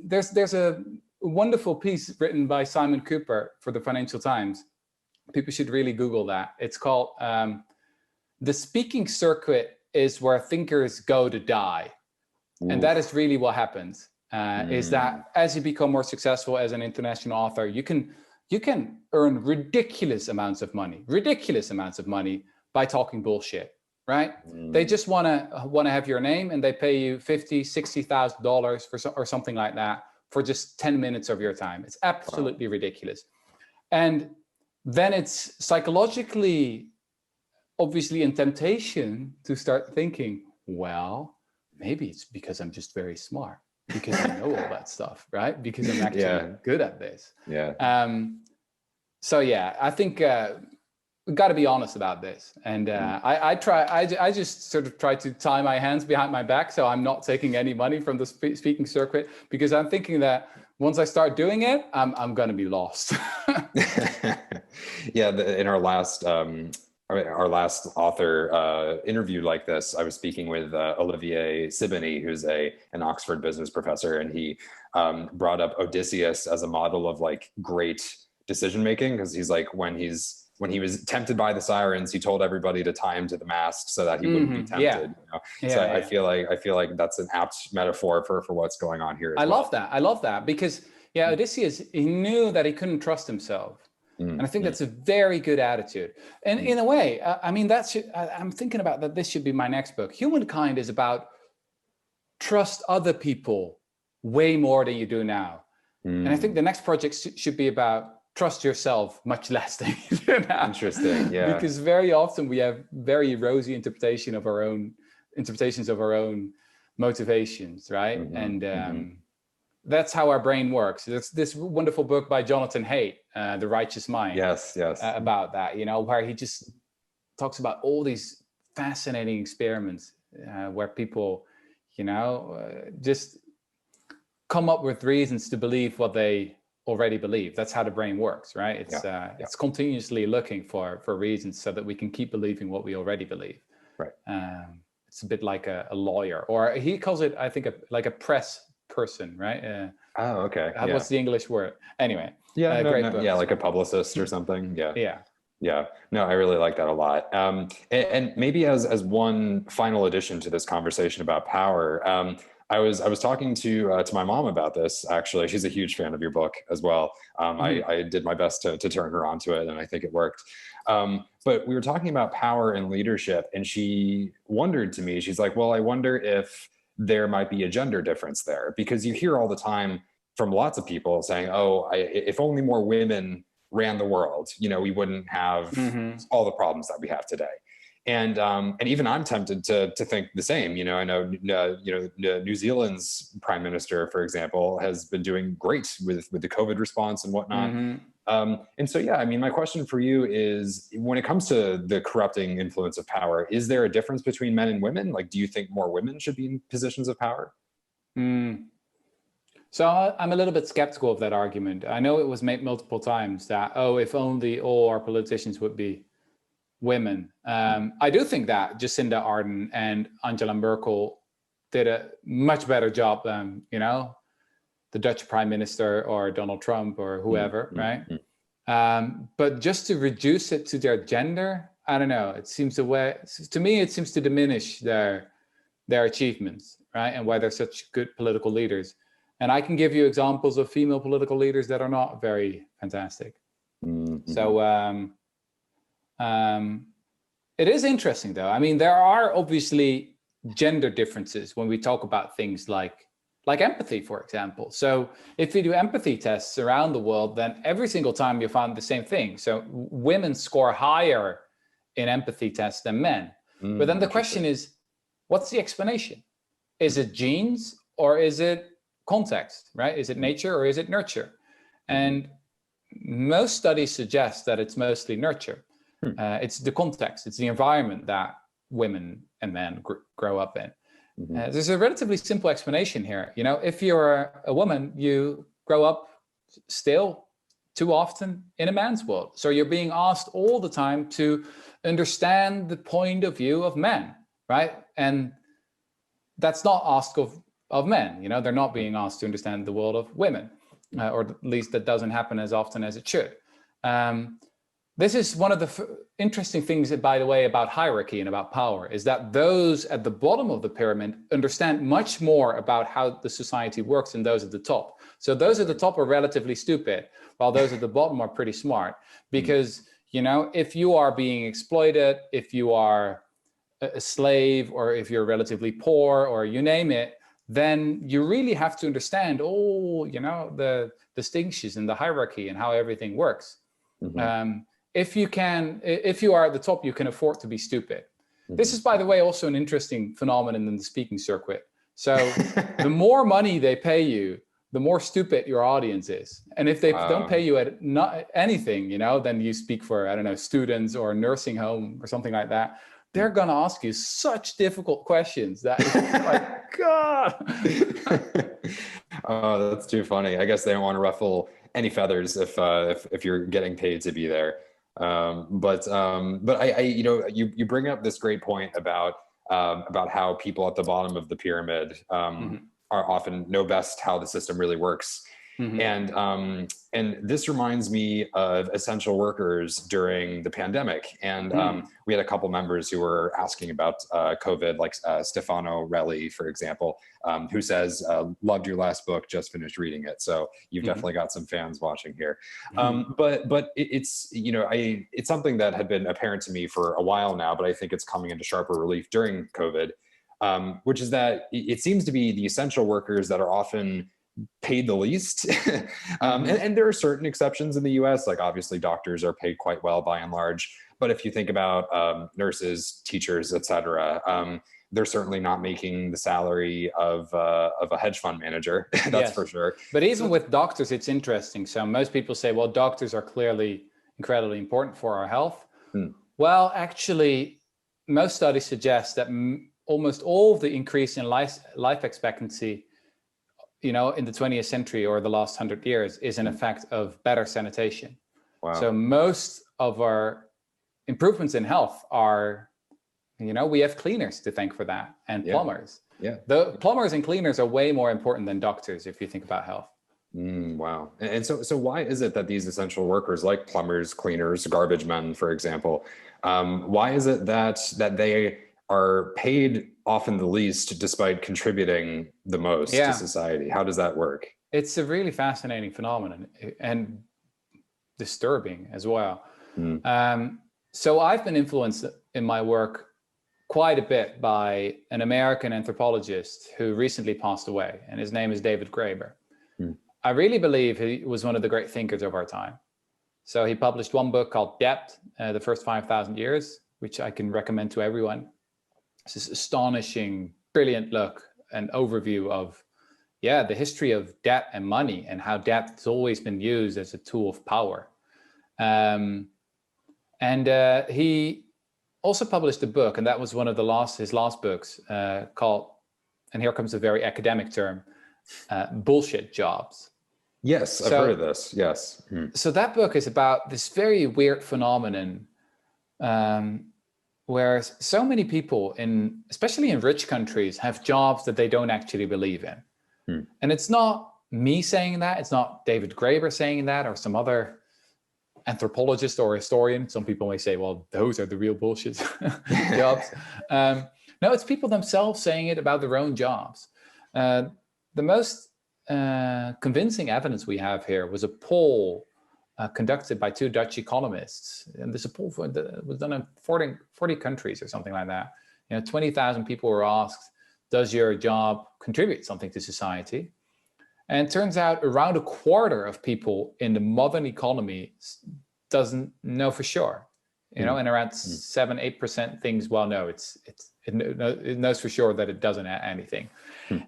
there's a wonderful piece written by Simon Cooper for the Financial Times. People should really Google that. It's called The Speaking Circuit is Where Thinkers Go to Die. Ooh. And that is really what happens, is that as you become more successful as an international author, you can earn ridiculous amounts of money by talking bullshit, right? They just want to have your name, and they pay you $50,000-$60,000 or something like that for just 10 minutes of your time. It's absolutely ridiculous. And then it's psychologically, obviously, in temptation to start thinking, well, maybe it's because I'm just very smart, because I know all that stuff, right? Because I'm actually good at this. So yeah, I think we've got to be honest about this. And I just sort of try to tie my hands behind my back, so I'm not taking any money from the speaking circuit, because I'm thinking that once I start doing it, I'm going to be lost. In our last author interview like this, I was speaking with Olivier Sibony, who's an Oxford business professor, and he brought up Odysseus as a model of like great decision making, because he's like, when he was tempted by the sirens, he told everybody to tie him to the mast so that he wouldn't be tempted. I feel like that's an apt metaphor for what's going on here. I love that because Odysseus, he knew that he couldn't trust himself. And I think that's a very good attitude. And in a way, I mean, I'm thinking about that. This should be my next book. Humankind is about trust other people way more than you do now. And I think the next project should be about trust yourself much less than you do now. Interesting, yeah. Because very often we have very rosy interpretations of our own motivations, right? And that's how our brain works. There's this wonderful book by Jonathan Haidt, The Righteous Mind. Yes. About that, where he just talks about all these fascinating experiments where people, just come up with reasons to believe what they already believe. That's how the brain works, right? It's continuously looking for reasons so that we can keep believing what we already believe. Right. It's a bit like a lawyer, or he calls it, I think, like a press person, right? Okay. What's the English word? Anyway. Great book. Like a publicist or something. Yeah. No, I really like that a lot. And maybe as one final addition to this conversation about power, I was talking to my mom about this. Actually, she's a huge fan of your book as well. I did my best to turn her onto it, and I think it worked. But we were talking about power and leadership, and she wondered to me, she's like, well, I wonder if there might be a gender difference there, because you hear all the time from lots of people saying, if only more women ran the world, we wouldn't have all the problems that we have today. And even I'm tempted to think the same. I know New Zealand's prime minister, for example, has been doing great with the COVID response and whatnot. And so, my question for you is, when it comes to the corrupting influence of power, is there a difference between men and women? Like, do you think more women should be in positions of power? So I'm a little bit skeptical of that argument. I know it was made multiple times that, if only all our politicians would be women. I do think that Jacinda Ardern and Angela Merkel did a much better job than, the Dutch prime minister or Donald Trump or whoever, right? But just to reduce it to their gender, I don't know. It seems to me, it seems to diminish their achievements, right? And why they're such good political leaders. And I can give you examples of female political leaders that are not very fantastic. So it is interesting, though. I mean, there are obviously gender differences when we talk about things like empathy, for example. So if you do empathy tests around the world, then every single time you find the same thing. So women score higher in empathy tests than men. But then the question is, what's the explanation? Is it genes or is it context, right? Is it nature or is it nurture? And most studies suggest that it's mostly nurture. It's the context, it's the environment that women and men grow up in. There's a relatively simple explanation here. If you're a woman, you grow up still too often in a man's world. So you're being asked all the time to understand the point of view of men. right? And that's not asked of men. You know, they're not being asked to understand the world of women, or at least that doesn't happen as often as it should. This is one of the interesting things, by the way, about hierarchy and about power, is that those at the bottom of the pyramid understand much more about how the society works than those at the top. So those at the top are relatively stupid, while those at the bottom are pretty smart. Because, you know, if you are being exploited, if you are a slave, or if you're relatively poor, or you name it, then you really have to understand, you know, the distinctions in the hierarchy and how everything works. If you are at the top, you can afford to be stupid. This is, by the way, also an interesting phenomenon in the speaking circuit. So the more money they pay you, the more stupid your audience is. And if they don't pay you at not anything, you know, then you speak for, I don't know, students or a nursing home or something like that, they're going to ask you such difficult questions that it's like, God. Oh, that's too funny. I guess they don't want to ruffle any feathers if you're getting paid to be there. But I you know, you bring up this great point about how people at the bottom of the pyramid are often know best how the system really works. And this reminds me of essential workers during the pandemic. And we had a couple members who were asking about COVID, like Stefano Relli, for example, who says, loved your last book, just finished reading it. So you've definitely got some fans watching here. But it's, you know, it's something that had been apparent to me for a while now, but I think it's coming into sharper relief during COVID, which is that it seems to be the essential workers that are often paid the least. And there are certain exceptions in the US, like obviously doctors are paid quite well by and large. But if you think about nurses, teachers, etc., they're certainly not making the salary of a hedge fund manager. That's for sure. But even with doctors, it's interesting. So most people say, well, doctors are clearly incredibly important for our health. Well, actually, most studies suggest that almost all of the increase in life expectancy, you know, in the 20th century or the last 100 years is an effect of better sanitation. Wow. So most of our improvements in health are, you know, we have cleaners to thank for that, and plumbers. The plumbers and cleaners are way more important than doctors if you think about health. Wow. And so why is it that these essential workers like plumbers, cleaners, garbage men, for example, why is it that they are paid often the least despite contributing the most to society? How does that work? It's a really fascinating phenomenon and disturbing as well. So I've been influenced in my work quite a bit by an American anthropologist who recently passed away, and his name is David Graeber. I really believe he was one of the great thinkers of our time. So he published one book called Depth, The First 5,000 Years, which I can recommend to everyone. It's this astonishing, brilliant look and overview of, the history of debt and money, and how debt has always been used as a tool of power. He also published a book, and that was one of his last books, called, and here comes a very academic term, Bullshit Jobs. Yes, I've heard of this. Yes. So that book is about this very weird phenomenon, where so many people, especially in rich countries, have jobs that they don't actually believe in. And it's not me saying that, it's not David Graeber saying that, or some other anthropologist or historian. Some people may say, well, those are the real bullshit jobs. No, it's people themselves saying it about their own jobs. The most convincing evidence we have here was a poll conducted by two Dutch economists. And this poll was done in 40 countries or something like that. 20,000 people were asked, does your job contribute something to society? And it turns out around a quarter of people in the modern economy doesn't know for sure. And around 7-8% thinks, well, no, it knows for sure that it doesn't add anything.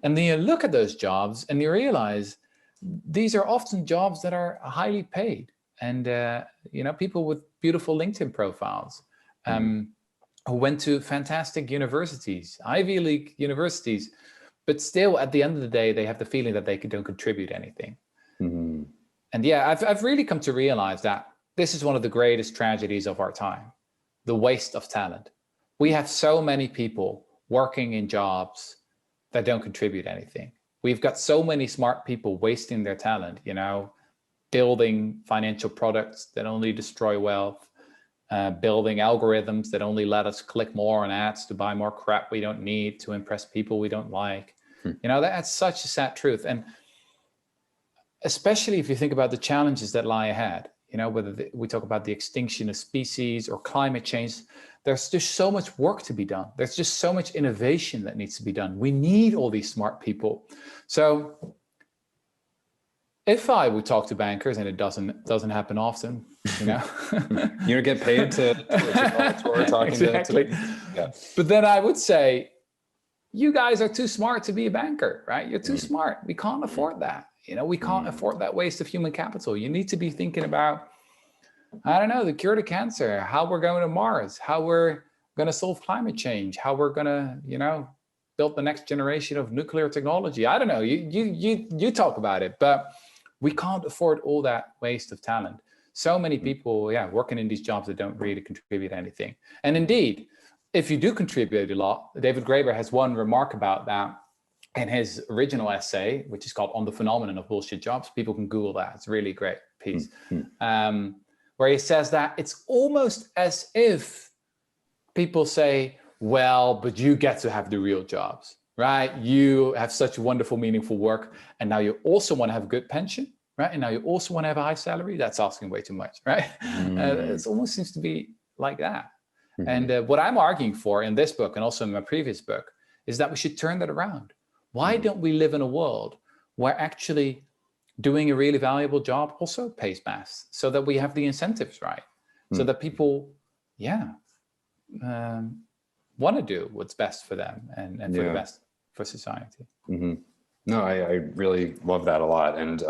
And then you look at those jobs and you realize these are often jobs that are highly paid, and people with beautiful LinkedIn profiles, who went to fantastic universities, Ivy League universities, but still at the end of the day, they have the feeling that they don't contribute anything. And I've really come to realize that this is one of the greatest tragedies of our time, the waste of talent. We have so many people working in jobs that don't contribute anything. We've got so many smart people wasting their talent, you know, building financial products that only destroy wealth, building algorithms that only let us click more on ads to buy more crap we don't need to impress people we don't like. You know, that's such a sad truth. And especially if you think about the challenges that lie ahead, you know, whether we talk about the extinction of species or climate change, there's just so much work to be done. There's just so much innovation that needs to be done. We need all these smart people. So if I would talk to bankers, and it doesn't happen often, you know. You don't get paid to tour talking exactly. to yeah. But then I would say, you guys are too smart to be a banker, right? You're too smart. We can't afford that. You know, we can't afford that waste of human capital. You need to be thinking about, I don't know, the cure to cancer, how we're going to Mars, how we're going to solve climate change, how we're going to, you know, build the next generation of nuclear technology. I don't know. You talk about it, but we can't afford all that waste of talent. So many people, working in these jobs that don't really contribute anything. And indeed, if you do contribute a lot, David Graeber has one remark about that in his original essay, which is called On the Phenomenon of Bullshit Jobs. People can Google that. It's a really great piece. Where he says that it's almost as if people say, well, but you get to have the real jobs, right? You have such wonderful, meaningful work. And now you also want to have a good pension, right? And now you also want to have a high salary. That's asking way too much, right? It almost seems to be like that. And what I'm arguing for in this book and also in my previous book is that we should turn that around. Why don't we live in a world where actually doing a really valuable job also pays best, so that we have the incentives right, so that people, want to do what's best for them and for the best for society. No, I really love that a lot. And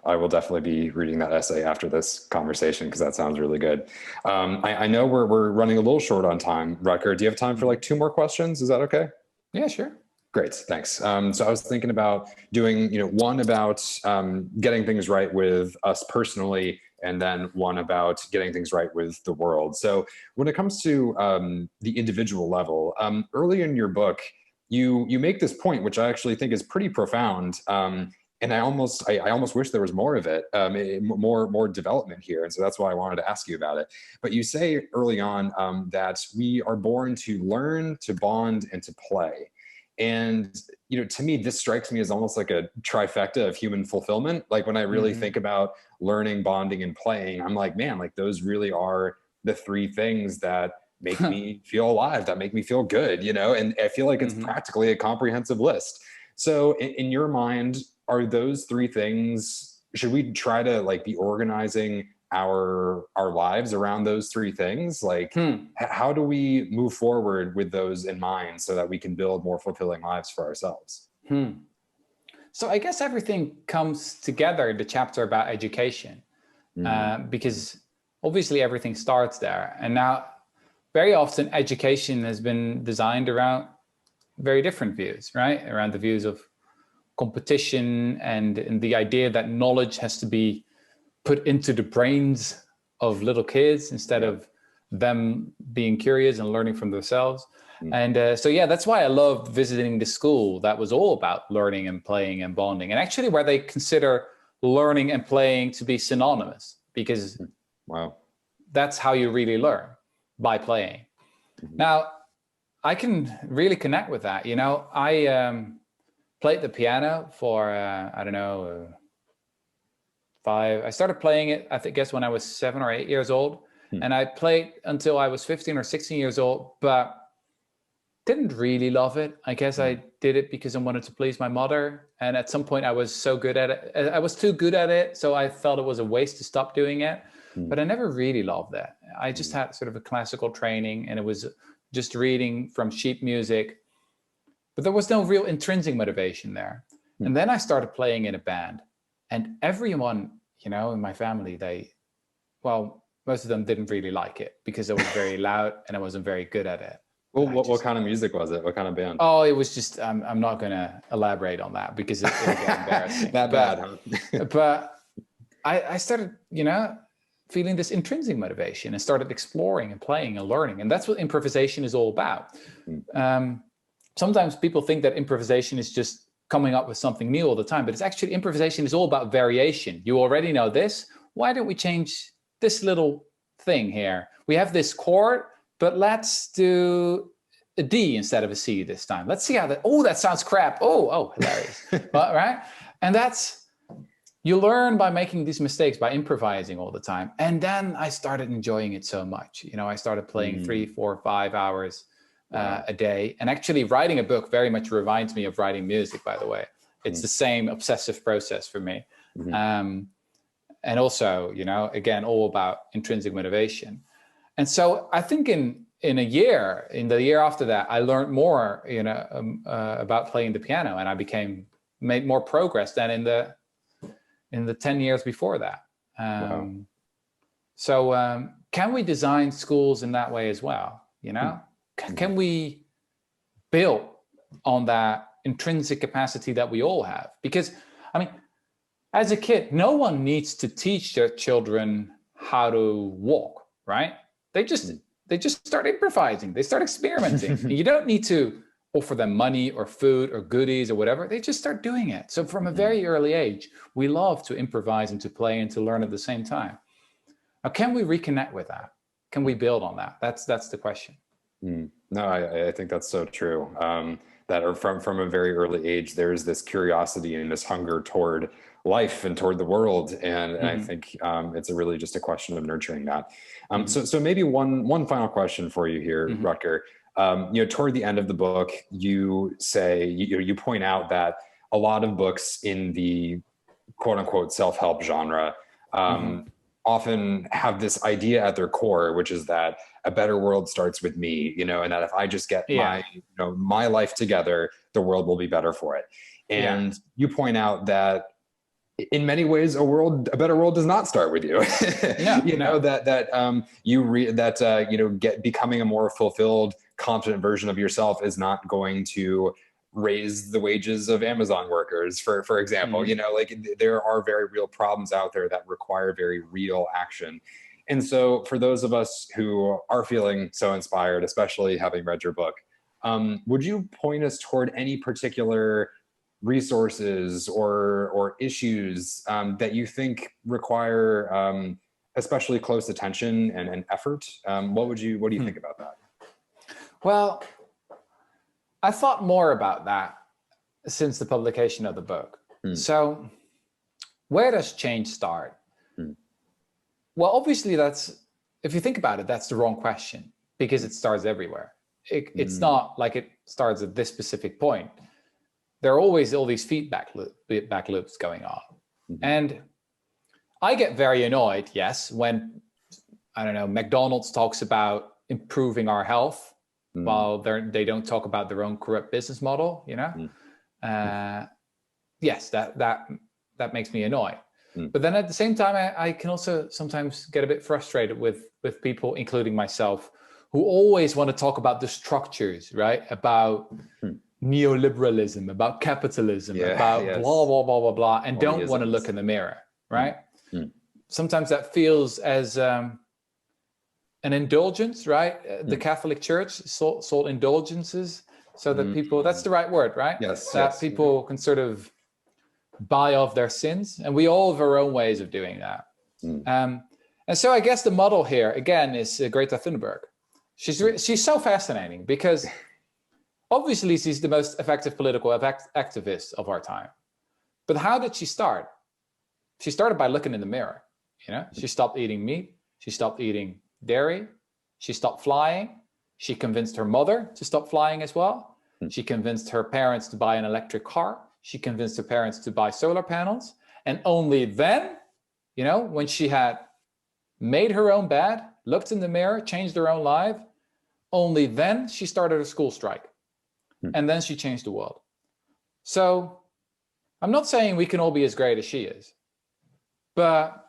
I will definitely be reading that essay after this conversation, because that sounds really good. I know we're running a little short on time. Rutger, do you have time for like 2 more questions? Is that okay? Yeah, sure. Great, thanks. So I was thinking about doing, one about getting things right with us personally, and then one about getting things right with the world. So when it comes to the individual level, early in your book, you make this point, which I actually think is pretty profound. And I almost wish there was more of it, more development here. And so that's why I wanted to ask you about it. But you say early on that we are born to learn, to bond, and to play. And, to me, this strikes me as almost like a trifecta of human fulfillment. Like when I really think about learning, bonding, and playing, I'm like, man, like those really are the 3 things that make me feel alive, that make me feel good, and I feel like it's practically a comprehensive list. So in your mind, are those 3 things, should we try to like be organizing our lives around those 3 things? Like, how do we move forward with those in mind so that we can build more fulfilling lives for ourselves? So I guess everything comes together in the chapter about education, because obviously everything starts there. And now very often education has been designed around very different views, right? Around the views of competition and the idea that knowledge has to be put into the brains of little kids instead of them being curious and learning from themselves. And that's why I loved visiting the school that was all about learning and playing and bonding, and actually where they consider learning and playing to be synonymous, because that's how you really learn, by playing. Now, I can really connect with that. I played the piano for, I started playing it, I guess when I was 7 or 8 years old. And I played until I was 15 or 16 years old, but didn't really love it. I guess I did it because I wanted to please my mother. And at some point I was so good at it. I was too good at it. So I felt it was a waste to stop doing it. But I never really loved that. I just had sort of a classical training, and it was just reading from sheet music. But there was no real intrinsic motivation there. And then I started playing in a band. And everyone, in my family, most of them didn't really like it because it was very loud and I wasn't very good at it. Well, what kind of music was it? What kind of band? Oh, it was just, I'm not going to elaborate on that because it'll get embarrassing. That bad, huh? But I started, feeling this intrinsic motivation and started exploring and playing and learning. And that's what improvisation is all about. sometimes people think that improvisation is just coming up with something new all the time, but it's actually, improvisation is all about variation. You already know this. Why don't we change this little thing here? We have this chord, but let's do a D instead of a C this time. Let's see how that, oh, that sounds crap. Oh, hilarious. But, right? And that's, you learn by making these mistakes, by improvising all the time. And then I started enjoying it so much. You know, I started playing 3, 4, 5 hours a day. And actually writing a book very much reminds me of writing music, by the way. It's the same obsessive process for me. And also, you know, again, all about intrinsic motivation. And so I think in the year after that, I learned more, you know, about playing the piano, and I made more progress than in the 10 years before that. So can we design schools in that way as well? You know, can we build on that intrinsic capacity that we all have? Because, I mean, as a kid, no one needs to teach their children how to walk, right? They just start improvising. They start experimenting. And you don't need to offer them money or food or goodies or whatever. They just start doing it. So from a very early age, we love to improvise and to play and to learn at the same time. Now, can we reconnect with that? Can we build on that? That's the question. No, I think that's so true. That from a very early age, there's this curiosity and this hunger toward life and toward the world, and I think it's really just a question of nurturing that. So maybe one final question for you here, Rutger. You know, toward the end of the book, you say you point out that a lot of books in the quote unquote self-help genre often have this idea at their core, which is that a better world starts with me, you know, and that if I just get my life together, the world will be better for it. And you point out that in many ways, a better world does not start with you. Becoming a more fulfilled, confident version of yourself is not going to raise the wages of Amazon workers, for example. You know, like there are very real problems out there that require very real action. And so for those of us who are feeling so inspired, especially having read your book, would you point us toward any particular resources or issues that you think require especially close attention and effort? What do you think about that? Well, I thought more about that since the publication of the book. So where does change start? Well, obviously if you think about it, that's the wrong question, because it starts everywhere. It's not like it starts at this specific point. There are always all these feedback loops going on. And I get very annoyed, yes, when, I don't know, McDonald's talks about improving our health while they don't talk about their own corrupt business model, you know? Yes, that makes me annoyed. But then at the same time, I can also sometimes get a bit frustrated with people, including myself, who always want to talk about the structures, right? About neoliberalism, about capitalism, about blah, blah, blah, blah, blah, and don't want to look in the mirror, right? Sometimes that feels as an indulgence, right? The Catholic Church sold indulgences so that people, that's the right word, right? That people can sort of buy off their sins, and we all have our own ways of doing that. And so I guess the model here, again, is Greta Thunberg. She's so fascinating because obviously she's the most effective political activist of our time. But how did she start? She started by looking in the mirror. You know, she stopped eating meat. She stopped eating dairy. She stopped flying. She convinced her mother to stop flying as well. She convinced her parents to buy an electric car. She convinced her parents to buy solar panels. And only then, you know, when she had made her own bed, looked in the mirror, changed her own life, only then she started a school strike. And then she changed the world. So I'm not saying we can all be as great as she is, but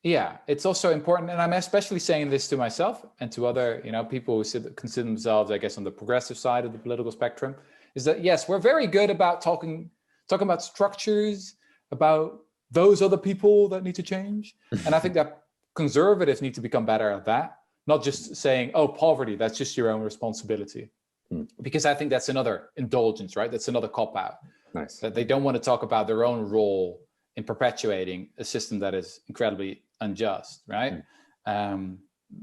yeah, it's also important. And I'm especially saying this to myself and to other, you know, people who consider themselves, I guess, on the progressive side of the political spectrum, is that, yes, we're very good about talking about structures, about those other people that need to change. And I think that conservatives need to become better at that, not just saying, oh, poverty, that's just your own responsibility. because I think that's another indulgence, right? That's another cop-out. Nice. That they don't want to talk about their own role in perpetuating a system that is incredibly unjust, right? And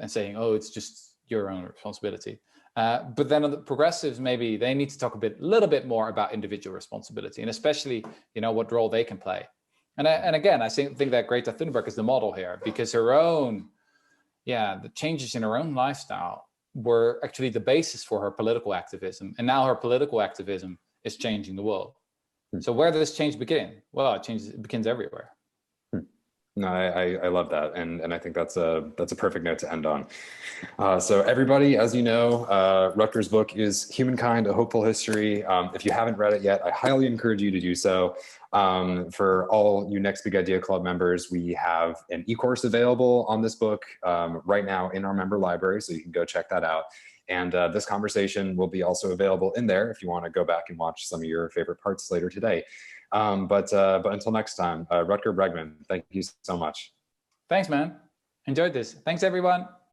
saying, oh, it's just your own responsibility. But then on the progressives, maybe they need to talk a little bit more about individual responsibility, and especially, what role they can play. And again, I think that Greta Thunberg is the model here, because the changes in her own lifestyle were actually the basis for her political activism. And now her political activism is changing the world. So where does change begin? Well, it begins everywhere. No, I love that, and I think that's a perfect note to end on. So everybody, as you know, Rutger's book is Humankind: A Hopeful History. If you haven't read it yet, I highly encourage you to do so. For all you Next Big Idea Club members, we have an e-course available on this book right now in our member library, so you can go check that out. And this conversation will be also available in there if you want to go back and watch some of your favorite parts later today. But until next time, Rutger Bregman, thank you so much. Thanks, man. Enjoyed this. Thanks, everyone.